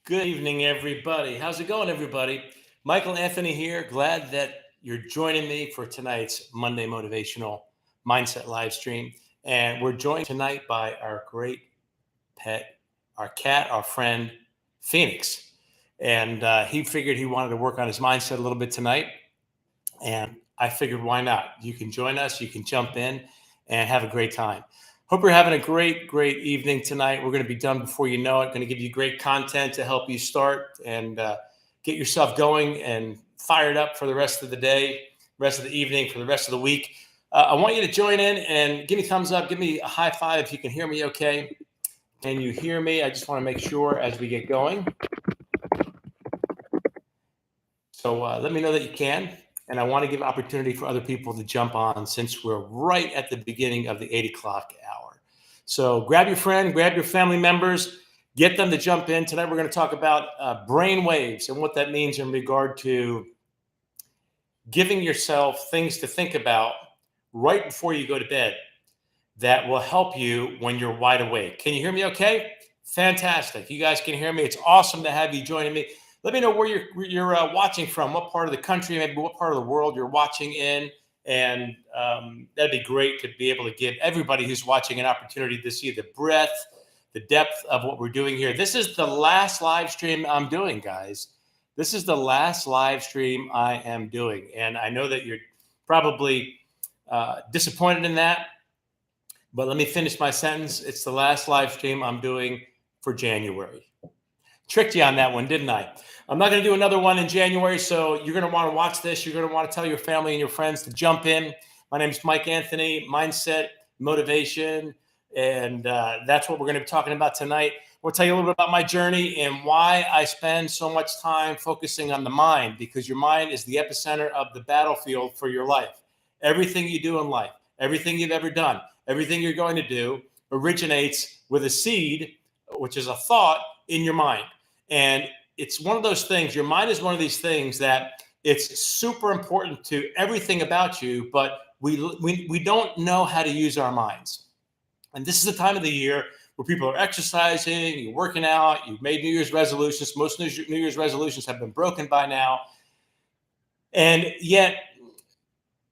Good evening, everybody. How's it going, everybody? Michael Anthony here. Glad that you're joining me for tonight's Monday Motivational Mindset live stream. And we're joined tonight by our great pet, our cat, our friend, Phoenix. And he figured he wanted to work on his mindset a little bit tonight. And I figured, why not? You can join us, you can jump in and have a great time. Hope you're having a great evening tonight. We're going to be done before you know it. Going to give you great content to help you start and get yourself going and fired up for the rest of the day, rest of the evening, for the rest of the week. I want you to join in and give me a thumbs up. Give me a high five if you can hear me okay. Can you hear me? I just want to make sure as we get going. So let me know that you can. And I want to give opportunity for other people to jump on since we're right at the beginning of the 8 o'clock hour. So grab your friend, grab your family members, get them to jump in. Tonight we're going to talk about brain waves and what that means in regard to giving yourself things to think about right before you go to bed that will help you when you're wide awake. Can you hear me okay? Fantastic. You guys can hear me. It's awesome to have you joining me. Let me know where you're watching from, what part of the country, maybe what part of the world you're watching in. And that'd be great to be able to give everybody who's watching an opportunity to see the breadth, the depth of what we're doing here. This is the last live stream I'm doing, guys. This is the last live stream I am doing. And I know that you're probably disappointed in that. But let me finish my sentence. It's the last live stream I'm doing for January. Tricked you on that one, didn't I? I'm not going to do another one in January, so you're going to want to watch this. You're going to want to tell your family and your friends to jump in. My name is Mike Anthony, mindset, motivation, and that's what we're going to be talking about tonight. We'll tell you a little bit about my journey and why I spend so much time focusing on the mind, because your mind is the epicenter of the battlefield for your life. Everything you do in life, everything you've ever done, everything you're going to do originates with a seed, which is a thought in your mind. And it's one of those things, your mind is one of these things that it's super important to everything about you, but we don't know how to use our minds. And this is the time of the year where people are exercising, you're working out, you've made New Year's resolutions. Most New Year's resolutions have been broken by now. And yet,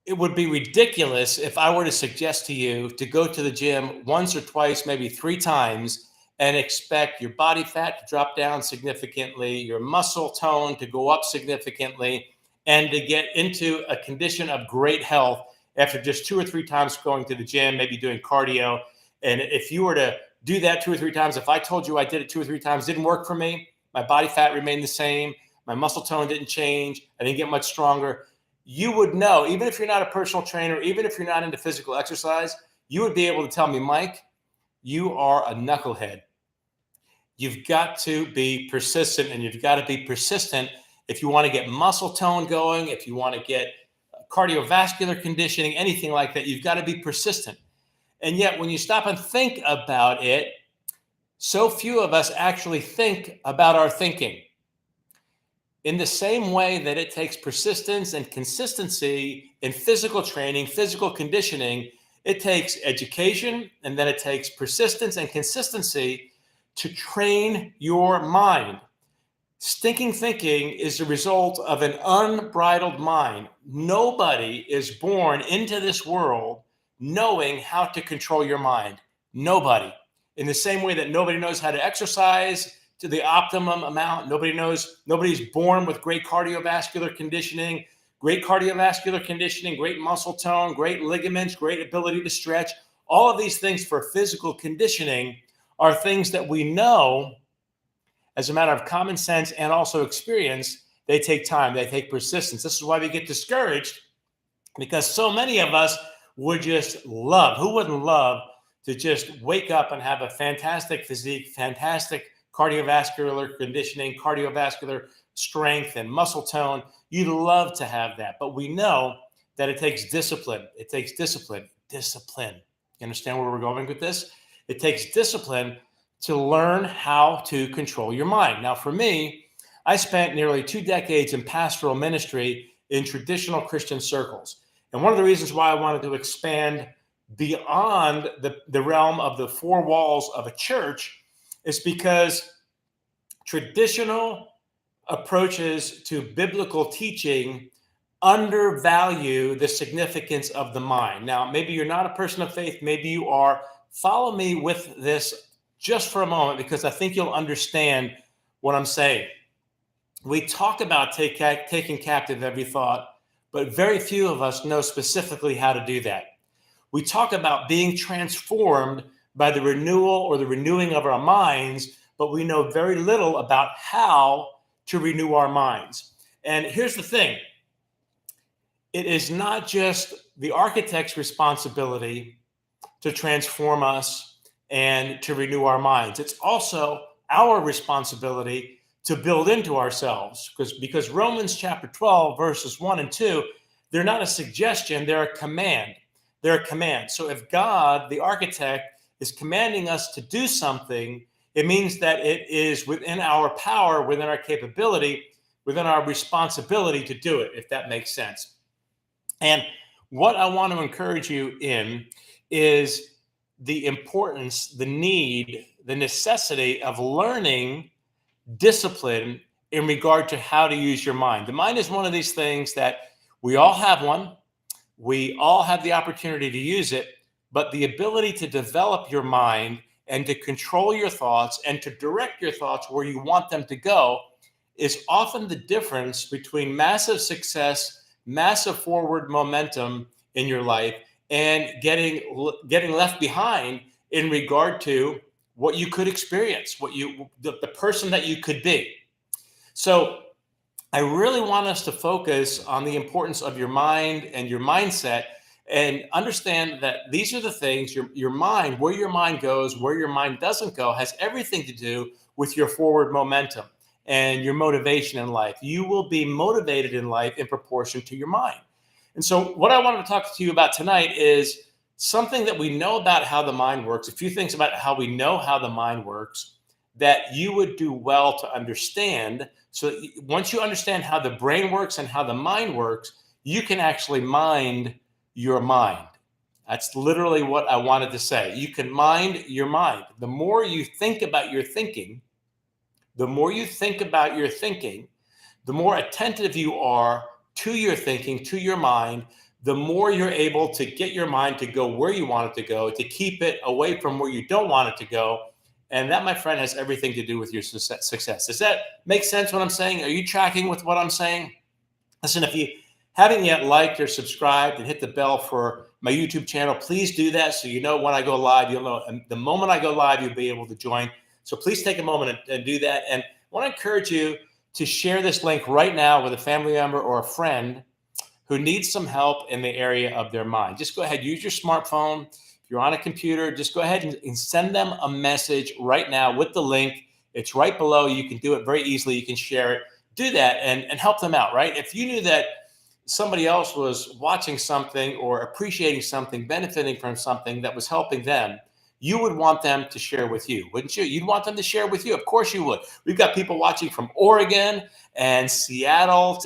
it would be ridiculous if I were to suggest to you to go to the gym once or twice, maybe 3 times, and expect your body fat to drop down significantly, your muscle tone to go up significantly, and to get into a condition of great health after just 2 or 3 times going to the gym, maybe doing cardio. And if you were to do that 2 or 3 times, if I told you I did it 2 or 3 times, didn't work for me, my body fat remained the same, my muscle tone didn't change, I didn't get much stronger, you would know, even if you're not a personal trainer, even if you're not into physical exercise, you would be able to tell me, Mike, you are a knucklehead. You've got to be persistent, and you've got to be persistent if you want to get muscle tone going, if you want to get cardiovascular conditioning, anything like that, you've got to be persistent. And yet when you stop and think about it, so few of us actually think about our thinking. In the same way that it takes persistence and consistency in physical training, physical conditioning, it takes education, and then it takes persistence and consistency to train your mind. Stinking thinking is the result of an unbridled mind. Nobody is born into this world knowing how to control your mind. Nobody. In the same way that nobody knows how to exercise to the optimum amount. Nobody's born with great cardiovascular conditioning, great muscle tone, great ligaments, great ability to stretch. All of these things for physical conditioning are things that we know as a matter of common sense and also experience. They take time, they take persistence. This is why we get discouraged, because so many of us would just love, who wouldn't love to just wake up and have a fantastic physique, fantastic cardiovascular conditioning, cardiovascular strength and muscle tone. You'd love to have that, but we know that it takes discipline. It takes discipline. You understand where we're going with this? It takes discipline to learn how to control your mind. Now, for me, I spent nearly 2 decades in pastoral ministry in traditional Christian circles. And one of the reasons why I wanted to expand beyond the realm of the 4 walls of a church is because Traditional approaches to biblical teaching undervalue the significance of the mind. Now, maybe you're not a person of faith, maybe you are. Follow me with this just for a moment, because I think you'll understand what I'm saying. We talk about taking captive every thought, but very few of us know specifically how to do that. We talk about being transformed by the renewal or the renewing of our minds, but we know very little about how to renew our minds. And here's the thing. It is not just the architect's responsibility to transform us and to renew our minds. It's also our responsibility to build into ourselves, because Romans chapter 12, verses 1 and 2, they're not a suggestion, they're a command. They're a command. So if God, the architect, is commanding us to do something, it means that it is within our power, within our capability, within our responsibility to do it, if that makes sense. And what I want to encourage you in is the importance, the need, the necessity of learning discipline in regard to how to use your mind. The mind is one of these things that we all have one. We all have the opportunity to use it, but the ability to develop your mind and to control your thoughts and to direct your thoughts where you want them to go is often the difference between massive success, massive forward momentum in your life, and getting left behind in regard to what you could experience, the person that you could be. So I really want us to focus on the importance of your mind and your mindset, and understand that these are the things, your mind, where your mind goes, where your mind doesn't go, has everything to do with your forward momentum and your motivation in life. You will be motivated in life in proportion to your mind. And so what I wanted to talk to you about tonight is something that we know about how the mind works, a few things about how we know how the mind works that you would do well to understand. So that once you understand how the brain works and how the mind works, you can actually mind your mind. That's literally what I wanted to say. You can mind your mind. The more you think about your thinking, the more attentive you are to your thinking, to your mind, the more you're able to get your mind to go where you want it to go, to keep it away from where you don't want it to go. And that, my friend, has everything to do with your success. Does that make sense what I'm saying? Are you tracking with what I'm saying? Listen, if you haven't yet liked or subscribed and hit the bell for my YouTube channel, please do that so you know when I go live. You'll know the moment I go live, you'll be able to join. So please take a moment and do that. And I want to encourage you to share this link right now with a family member or a friend who needs some help in the area of their mind. Just go ahead, use your smartphone. If you're on a computer, just go ahead and send them a message right now with the link. It's right below. You can do it very easily. You can share it. Do that and help them out, right? If you knew that somebody else was watching something or appreciating something, benefiting from something that was helping them, you would want them to share with you, wouldn't you? You'd want them to share with you. Of course you would. We've got people watching from Oregon and Seattle,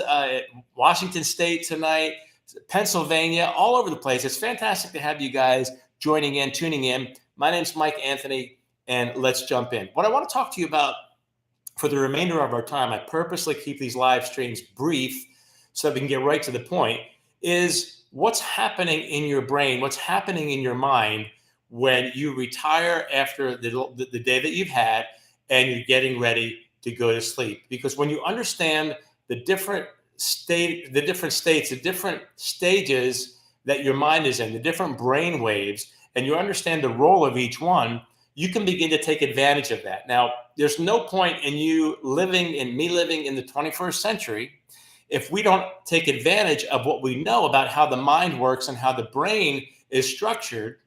Washington State tonight, Pennsylvania, all over the place. It's fantastic to have you guys joining in, tuning in. My name's Mike Anthony, and let's jump in. What I want to talk to you about for the remainder of our time, I purposely keep these live streams brief so that we can get right to the point, is what's happening in your brain, what's happening in your mind when you retire after the day that you've had and you're getting ready to go to sleep. Because when you understand the different stages, the different stages that your mind is in, the different brain waves, and you understand the role of each one, you can begin to take advantage of that. Now, there's no point in me living in the 21st century if we don't take advantage of what we know about how the mind works and how the brain is structured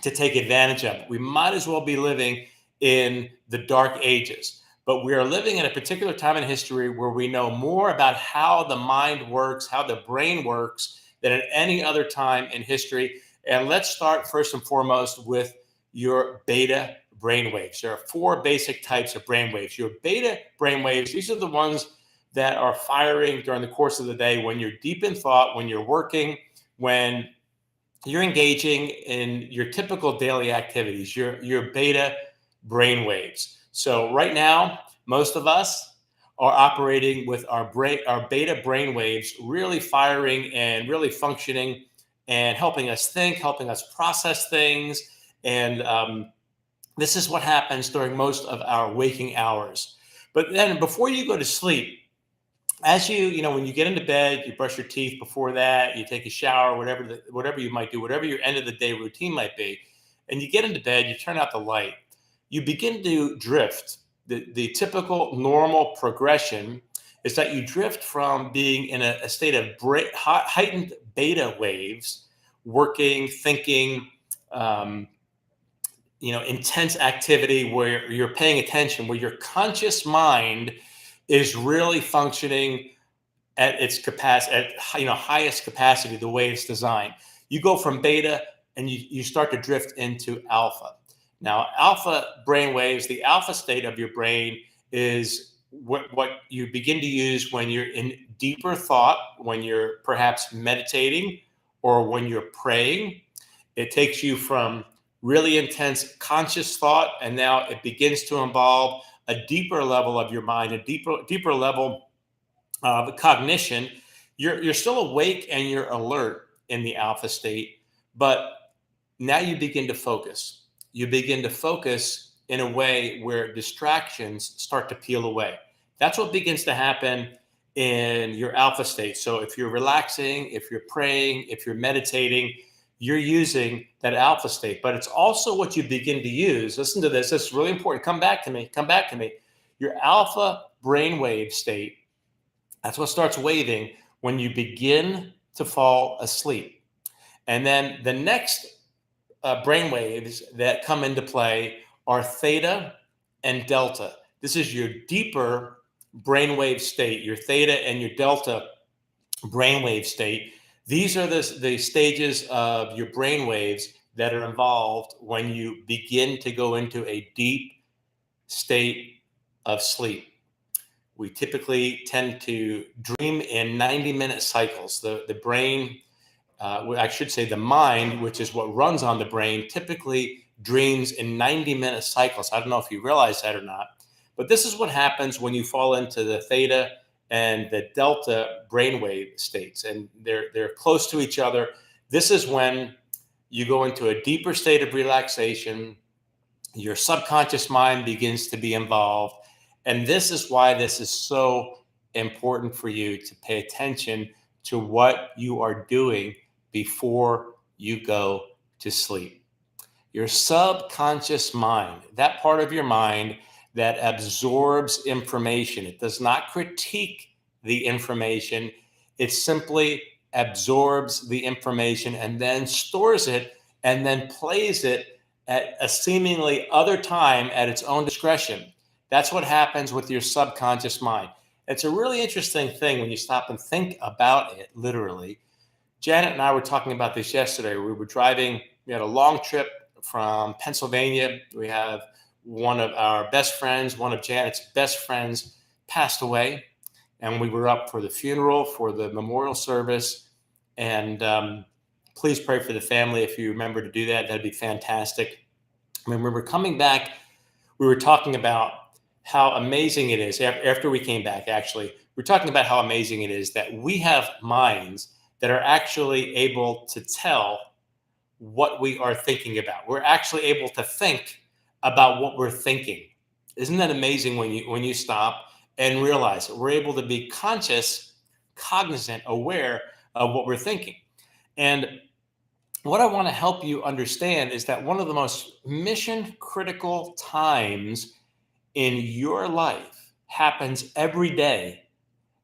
to take advantage of it. We might as well be living in the dark ages. But we are living in a particular time in history where we know more about how the mind works, how the brain works, than at any other time in history. And let's start first and foremost with your beta brainwaves. There are four basic types of brainwaves. Your beta brainwaves, these are the ones that are firing during the course of the day when you're deep in thought, when you're working, when you're engaging in your typical daily activities, your beta brainwaves. So right now, Most of us are operating with our beta brain waves really firing and really functioning and helping us think, helping us process things. And this is what happens during most of our waking hours. But then before you go to sleep, as when you get into bed, you brush your teeth before that, you take a shower, whatever you might do, whatever your end of the day routine might be, and you get into bed, you turn out the light, you begin to drift. The typical normal progression is that you drift from being in a state of heightened beta waves, working, thinking, um, intense activity where you're paying attention, where your conscious mind is really functioning at its capacity, at highest capacity, the way it's designed. You go from beta and you start to drift into alpha. Now, alpha brain waves, the alpha state of your brain is what you begin to use when you're in deeper thought, when you're perhaps meditating or when you're praying. It takes you from really intense conscious thought, and now it begins to involve a deeper level of your mind, a deeper level of cognition. You're still awake and you're alert in the alpha state, but now you begin to focus. You begin to focus in a way where distractions start to peel away. That's what begins to happen in your alpha state. So if you're relaxing, if you're praying, if you're meditating, you're using that alpha state. But it's also what you begin to use. Listen to this. This is really important. Come back to me. Come back to me. Your alpha brainwave state, that's what starts waving when you begin to fall asleep. And then the next brain waves that come into play are theta and delta. This is your deeper brainwave state, your theta and your delta brainwave state. These are the stages of your brain waves that are involved when you begin to go into a deep state of sleep. We typically tend to dream in 90-minute cycles. The brain, I should say the mind, which is what runs on the brain, typically dreams in 90-minute cycles. I don't know if you realize that or not, but this is what happens when you fall into the theta and the delta brainwave states, and they're close to each other. This is when you go into a deeper state of relaxation. Your subconscious mind begins to be involved, and this is why this is so important for you to pay attention to what you are doing before you go to sleep. Your subconscious mind, that part of your mind that absorbs information, it does not critique the information. It simply absorbs the information and then stores it and then plays it at a seemingly other time at its own discretion. That's what happens with your subconscious mind. It's a really interesting thing when you stop and think about it, literally. Janet and I were talking about this yesterday. We were driving, we had a long trip from Pennsylvania. We have one of our best friends, one of Janet's best friends, passed away. And we were up for the funeral, for the memorial service. And please pray for the family if you remember to do that. That'd be fantastic. When we were coming back, we were talking about how amazing it is. After we came back, actually, we're talking about how amazing it is that we have minds that are actually able to tell what we are thinking about. We're actually able to think about what we're thinking. Isn't that amazing when you stop and realize it? We're able to be conscious, cognizant, aware of what we're thinking. And what I want to help you understand is that one of the most mission critical times in your life happens every day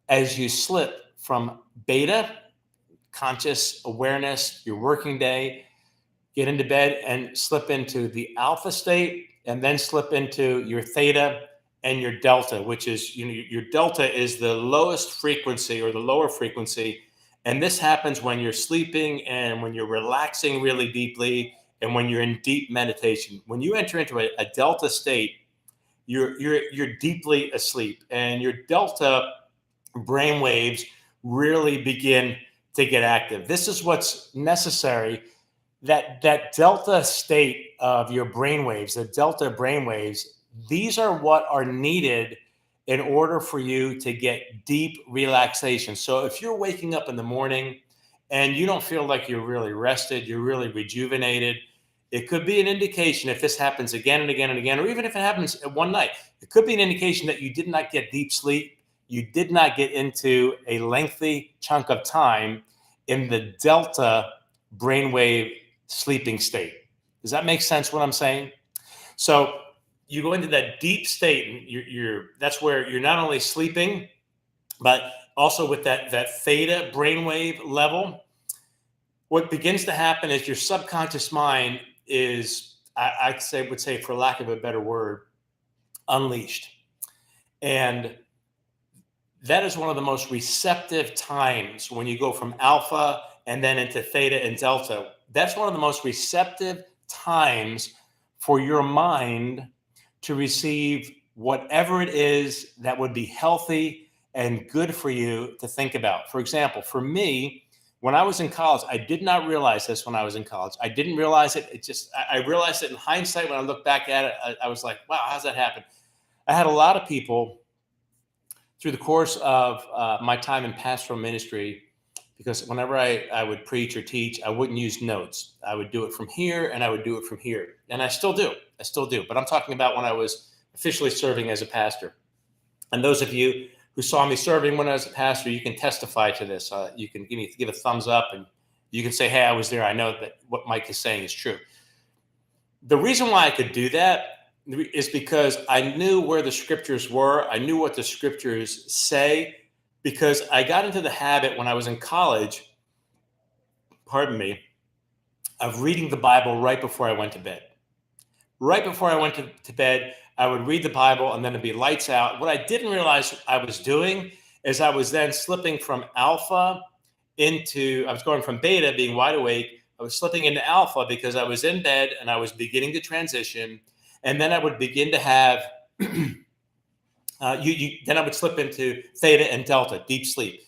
as you slip from beta, conscious awareness, your working day, get into bed and slip into the alpha state, and then slip into your theta and your delta, which is, your delta is the lowest frequency or the lower frequency. And this happens when you're sleeping and when you're relaxing really deeply and when you're in deep meditation. When you enter into a delta state, you're deeply asleep, and your delta brain waves really begin to get active. This is what's necessary. That delta state of your brain waves, the delta brain waves, these are what are needed in order for you to get deep relaxation. So if you're waking up in the morning and you don't feel like you're really rested, you're really rejuvenated, it could be an indication, if this happens again and again and again, or even if it happens at one night, it could be an indication that you did not get deep sleep. You did not get into a lengthy chunk of time in the delta brainwave sleeping state. Does that make sense what I'm saying? So you go into that deep state, and that's where you're not only sleeping, but also with that theta brainwave level. What begins to happen is your subconscious mind is, I would say, for lack of a better word, unleashed. And that is one of the most receptive times when you go from alpha and then into theta and delta. That's one of the most receptive times for your mind to receive whatever it is that would be healthy and good for you to think about. For example, for me, when I was in college, I did not realize this when I was in college. I didn't realize it. I realized it in hindsight when I look back at it. I was like, wow, how's that happen? I had a lot of people through the course of my time in pastoral ministry, because whenever I would preach or teach, I wouldn't use notes. I would do it from here and I would do it from here. And I still do. But I'm talking about when I was officially serving as a pastor. And those of you who saw me serving when I was a pastor, you can testify to this. You can give a thumbs up, and you can say, hey, I was there. I know that what Mike is saying is true. The reason why I could do that is because I knew where the scriptures were. I knew what the scriptures say, because I got into the habit when I was in college, of reading the Bible right before I went to bed. Right before I went to bed, I would read the Bible, and then it'd be lights out. What I didn't realize I was doing is I was then slipping from alpha I was going from beta, being wide awake. I was slipping into alpha because I was in bed and I was beginning to transition. And then I would begin to have, then I would slip into theta and delta, deep sleep.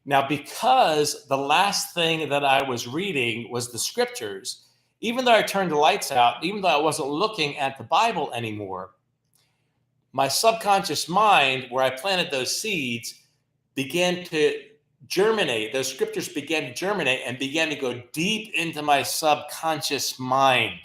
Now, because the last thing that I was reading was the scriptures, even though I turned the lights out, even though I wasn't looking at the Bible anymore, my subconscious mind, where I planted those seeds, began to germinate. Those scriptures began to germinate and began to go deep into my subconscious mind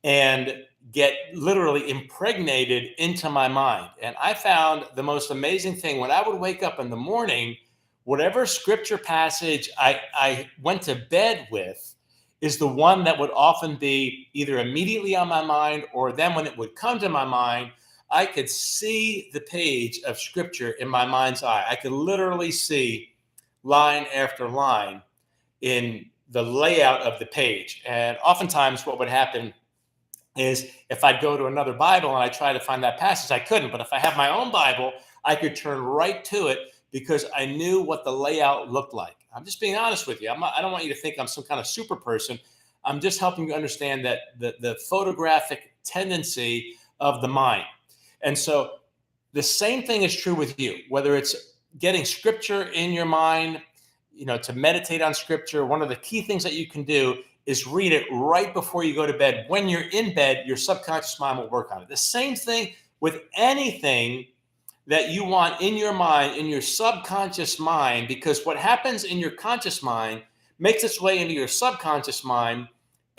and get literally impregnated into my mind. And I found the most amazing thing when I would wake up in the morning, whatever scripture passage I went to bed with is the one that would often be either immediately on my mind, or then when it would come to my mind, I could see the page of scripture in my mind's eye. I could literally see line after line in the layout of the page. And oftentimes what would happen is if I'd go to another Bible and I try to find that passage, I couldn't. But if I have my own Bible, I could turn right to it because I knew what the layout looked like. I'm just being honest with you. I don't want you to think I'm some kind of super person. I'm just helping you understand that the photographic tendency of the mind. And so the same thing is true with you, whether it's getting scripture in your mind, to meditate on scripture. One of the key things that you can do is read it right before you go to bed. When you're in bed, your subconscious mind will work on it. The same thing with anything that you want in your mind, in your subconscious mind, because what happens in your conscious mind makes its way into your subconscious mind,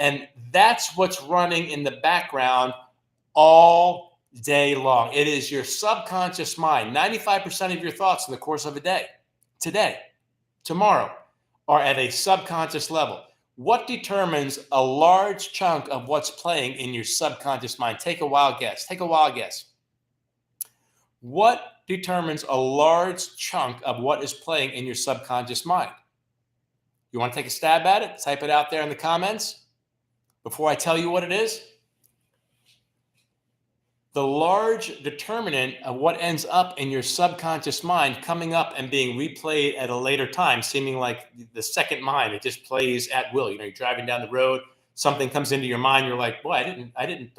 and that's what's running in the background all day long. It is your subconscious mind. 95% of your thoughts in the course of a day, today, tomorrow, are at a subconscious level. What determines a large chunk of what's playing in your subconscious mind? Take a wild guess. What determines a large chunk of what is playing in your subconscious mind? You want to take a stab at it? Type it out there in the comments before I tell you what it is. The large determinant of what ends up in your subconscious mind coming up and being replayed at a later time, seeming like the second mind, it just plays at will. You're driving down the road, something comes into your mind, you're like, boy, I didn't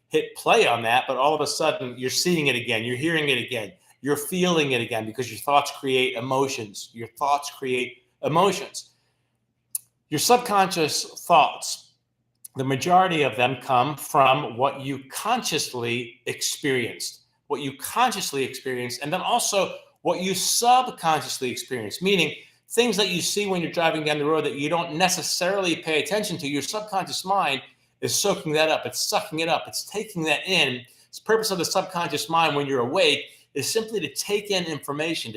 hit play on that, but all of a sudden you're seeing it again, you're hearing it again, you're feeling it again, because your thoughts create emotions. Your subconscious thoughts, the majority of them come from what you consciously experienced. what you consciously experience, and then also what you subconsciously experience, meaning things that you see when you're driving down the road that you don't necessarily pay attention to. Your subconscious mind is soaking that up. It's sucking it up. It's taking that in. The purpose of the subconscious mind when you're awake is simply to take in information,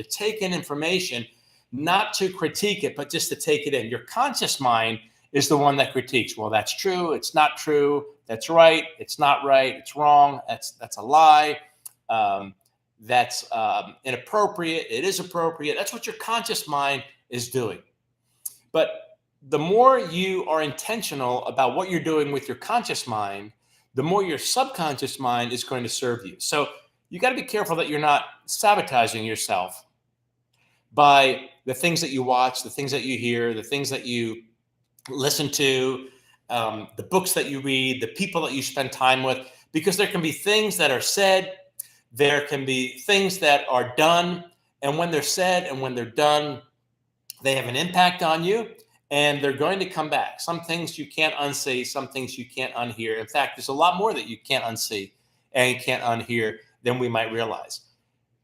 not to critique it, but just to take it in. Your conscious mind is the one that critiques. Well, that's true. It's not true. That's right. It's not right. It's wrong. That's a lie. That's inappropriate. It is appropriate. That's what your conscious mind is doing. But the more you are intentional about what you're doing with your conscious mind, the more your subconscious mind is going to serve you. So you got to be careful that you're not sabotaging yourself by the things that you watch, the things that you hear, the things that you listen to, the books that you read, the people that you spend time with, because there can be things that are said, there can be things that are done, and when they're said and when they're done, they have an impact on you, and they're going to come back. Some things you can't unsee, some things you can't unhear. In fact, there's a lot more that you can't unsee and can't unhear than we might realize.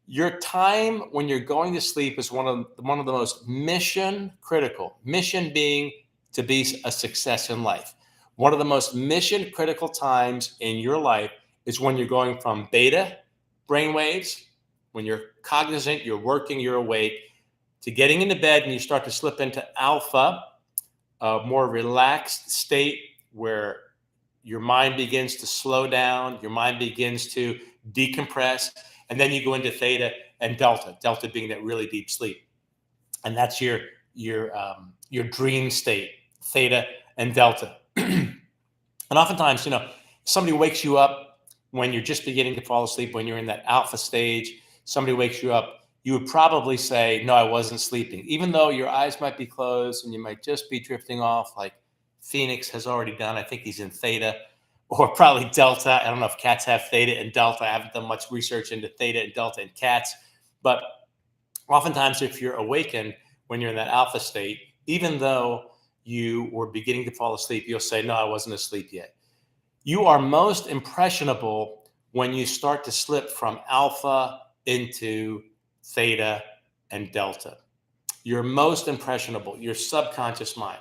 Your time when you're going to sleep is one of the most mission critical, mission being to be a success in life. One of the most mission critical times in your life is when you're going from beta brainwaves, when you're cognizant, you're working, you're awake, to getting into bed and you start to slip into alpha, a more relaxed state where your mind begins to slow down, your mind begins to decompress, and then you go into theta and delta being that really deep sleep. And that's your dream state, theta and delta. And oftentimes, somebody wakes you up when you're just beginning to fall asleep, when you're in that alpha stage, somebody wakes you up, you would probably say, no, I wasn't sleeping, even though your eyes might be closed and you might just be drifting off like Phoenix has already done. I think he's in theta, or probably delta. I don't know if cats have theta and delta. I haven't done much research into theta and delta in cats. But oftentimes, if you're awakened when you're in that alpha state, even though you were beginning to fall asleep, you'll say, no, I wasn't asleep yet. You are most impressionable when you start to slip from alpha into theta and delta. You're most impressionable, your subconscious mind.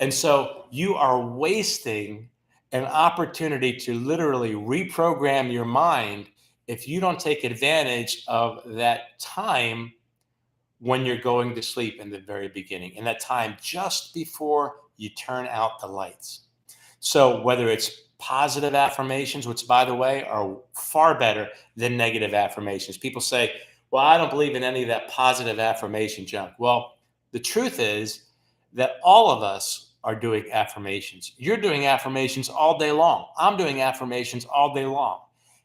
And so you are wasting an opportunity to literally reprogram your mind if you don't take advantage of that time when you're going to sleep in the very beginning, and that time just before you turn out the lights. So whether it's positive affirmations, which by the way are far better than negative affirmations. People say, well, I don't believe in any of that positive affirmation junk. Well, the truth is that all of us are doing affirmations. You're doing affirmations all day long. I'm doing affirmations all day long.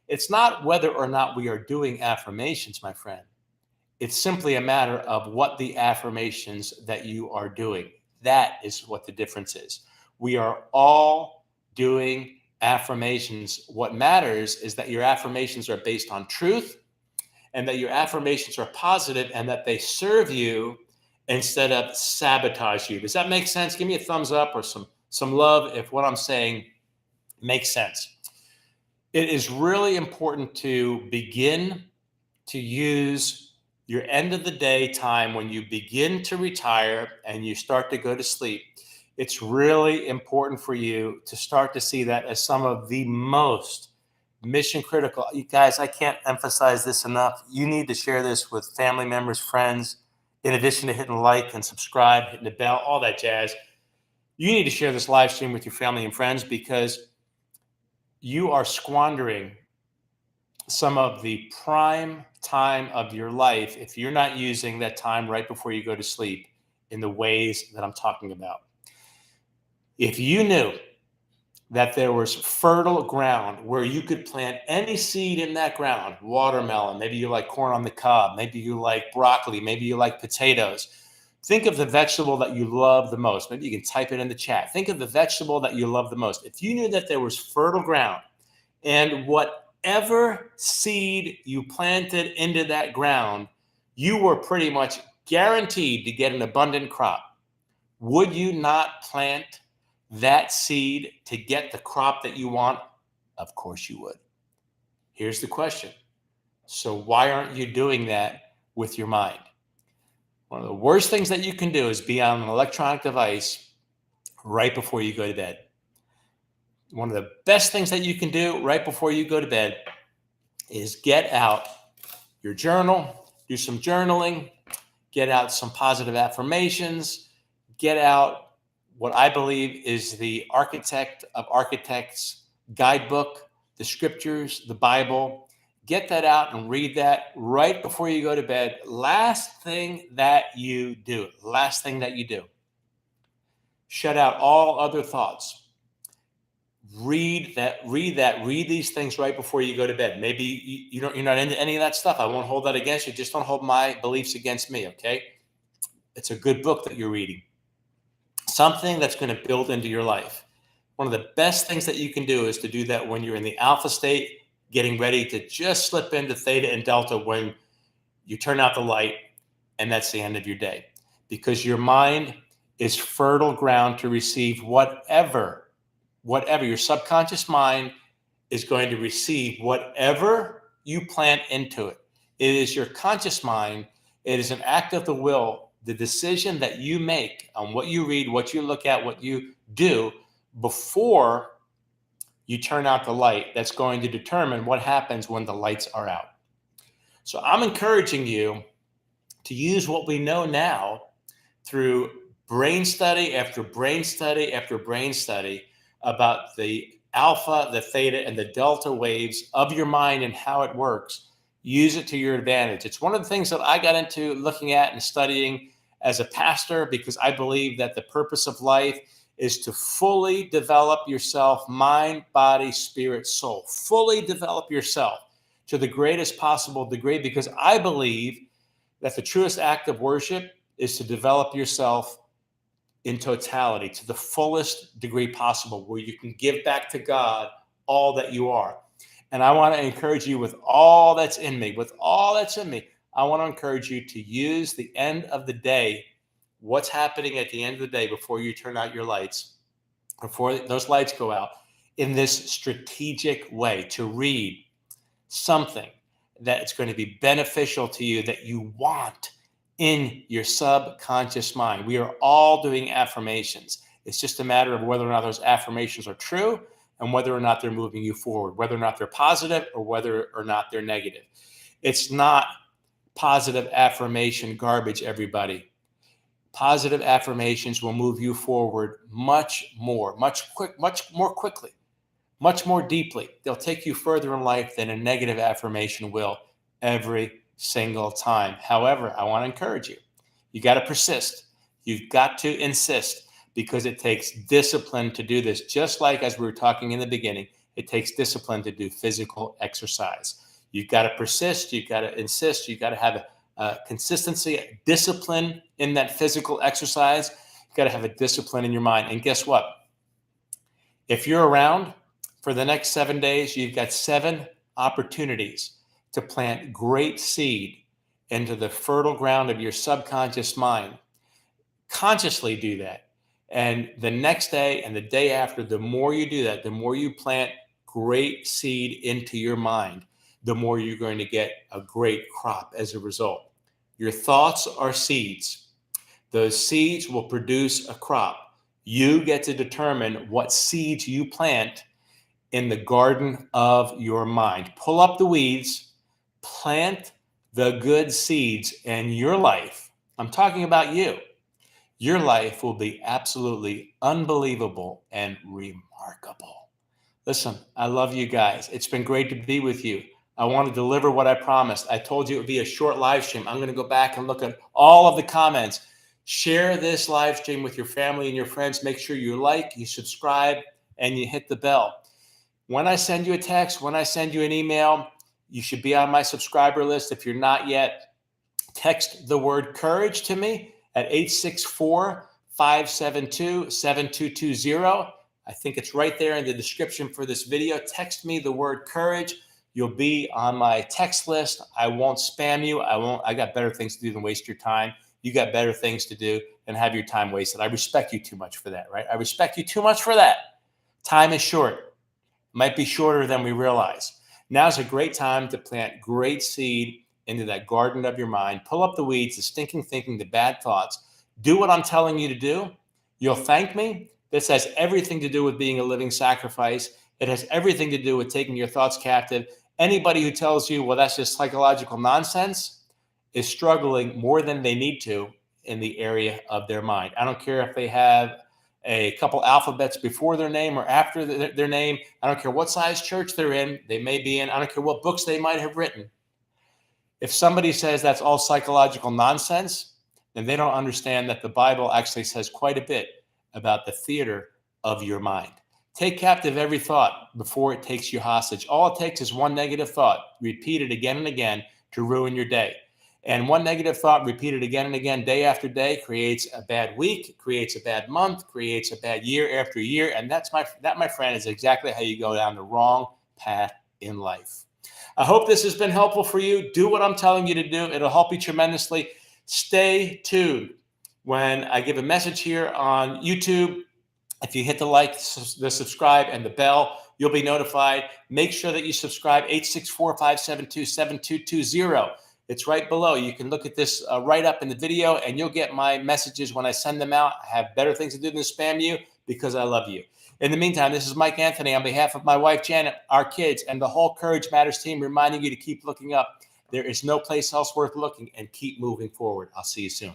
It's not whether or not we are doing affirmations, my friend. It's simply a matter of what the affirmations that you are doing. That is what the difference is. We are all doing affirmations. What matters is that your affirmations are based on truth, and that your affirmations are positive, and that they serve you instead of sabotage you. Does that make sense? Give me a thumbs up or some love if what I'm saying makes sense. It is really important to begin to use your end of the day time when you begin to retire and you start to go to sleep. It's really important for you to start to see that as some of the most mission critical. You guys, I can't emphasize this enough. You need to share this with family members, friends, in addition to hitting like and subscribe, hitting the bell, all that jazz. You need to share this live stream with your family and friends, because you are squandering some of the prime time of your life if you're not using that time right before you go to sleep in the ways that I'm talking about. If you knew that there was fertile ground where you could plant any seed in that ground, watermelon, maybe you like corn on the cob, maybe you like broccoli, maybe you like potatoes. Think of the vegetable that you love the most. Maybe you can type it in the chat. Think of the vegetable that you love the most. If you knew that there was fertile ground, and whatever seed you planted into that ground, you were pretty much guaranteed to get an abundant crop, would you not plant that seed to get the crop that you want? Of course you would. Here's the question. So why aren't you doing that with your mind? One of the worst things that you can do is be on an electronic device right before you go to bed. One of the best things that you can do right before you go to bed is get out your journal, do some journaling, get out some positive affirmations, get out what I believe is the Architect of Architects guidebook, the scriptures, the Bible. Get that out and read that right before you go to bed. Last thing that you do. Last thing that you do. Shut out all other thoughts. Read these things right before you go to bed. Maybe you're not into any of that stuff. I won't hold that against you. Just don't hold my beliefs against me, okay? It's a good book that you're reading. Something that's going to build into your life. One of the best things that you can do is to do that when you're in the alpha state, getting ready to just slip into theta and delta when you turn out the light, and that's the end of your day. Because your mind is fertile ground to receive whatever your subconscious mind is going to receive whatever you plant into it. It is your conscious mind. It is an act of the will, the decision that you make on what you read, what you look at, what you do before you turn out the light. That's going to determine what happens when the lights are out. So I'm encouraging you to use what we know now through brain study after brain study after brain study about the alpha, the theta, and the delta waves of your mind and how it works. Use it to your advantage. It's one of the things that I got into looking at and studying as a pastor, because I believe that the purpose of life is to fully develop yourself, mind, body, spirit, soul. Fully develop yourself to the greatest possible degree, because I believe that the truest act of worship is to develop yourself in totality to the fullest degree possible, where you can give back to God all that you are. And I want to encourage you with all that's in me, I want to encourage you to use the end of the day, what's happening at the end of the day before you turn out your lights, before those lights go out, in this strategic way, to read something that's going to be beneficial to you, that you want in your subconscious mind. We are all doing affirmations. It's just a matter of whether or not those affirmations are true and whether or not they're moving you forward, whether or not they're positive or whether or not they're negative. It's not positive affirmation garbage, everybody. Positive affirmations will move you forward much more quickly, much more deeply. They'll take you further in life than a negative affirmation will every single time. However, I want to encourage you. You got to persist. You've got to insist, because it takes discipline to do this. Just like as we were talking in the beginning, it takes discipline to do physical exercise. You've got to persist. You've got to insist. You've got to have a consistency, a discipline in that physical exercise. You've got to have a discipline in your mind. And guess what? If you're around for the next 7 days, you've got 7 opportunities to plant great seed into the fertile ground of your subconscious mind. Consciously do that. And the next day and the day after, the more you do that, the more you plant great seed into your mind, the more you're going to get a great crop as a result. Your thoughts are seeds. Those seeds will produce a crop. You get to determine what seeds you plant in the garden of your mind. Pull up the weeds, plant the good seeds, and your life, I'm talking about you, your life will be absolutely unbelievable and remarkable. Listen, I love you guys. It's been great to be with you. I want to deliver what I promised. I told you it would be a short live stream. I'm going to go back and look at all of the comments. Share this live stream with your family and your friends. Make sure you like, you subscribe, and you hit the bell. When I send you a text, when I send you an email, you should be on my subscriber list. If you're not yet, text the word courage to me at 864-572-7220. I think it's right there in the description for this video. Text me the word courage. You'll be on my text list. I won't spam you. I got better things to do than waste your time. You got better things to do than have your time wasted. I respect you too much for that, right? I respect you too much for that. Time is short. Might be shorter than we realize. Now's a great time to plant great seed into that garden of your mind. Pull up the weeds, the stinking thinking, the bad thoughts. Do what I'm telling you to do. You'll thank me. This has everything to do with being a living sacrifice. It has everything to do with taking your thoughts captive. Anybody who tells you, well, that's just psychological nonsense, is struggling more than they need to in the area of their mind. I don't care if they have a couple alphabets before their name or after their name. I don't care what size church they're in, they may be in. I don't care what books they might have written. If somebody says that's all psychological nonsense, then they don't understand that the Bible actually says quite a bit about the theater of your mind. Take captive every thought before it takes you hostage. All it takes is one negative thought, repeated again and again, to ruin your day. And one negative thought repeated again and again, day after day, creates a bad week, creates a bad month, creates a bad year after year. And that, my friend, is exactly how you go down the wrong path in life. I hope this has been helpful for you. Do what I'm telling you to do. It'll help you tremendously. Stay tuned. When I give a message here on YouTube, if you hit the like, the subscribe, and the bell, you'll be notified. Make sure that you subscribe, 864-572-7220. It's right below. You can look at this right up in the video, and you'll get my messages when I send them out. I have better things to do than spam you because I love you. In the meantime, this is Mike Anthony on behalf of my wife, Janet, our kids, and the whole Courage Matters team, reminding you to keep looking up. There is no place else worth looking, and keep moving forward. I'll see you soon.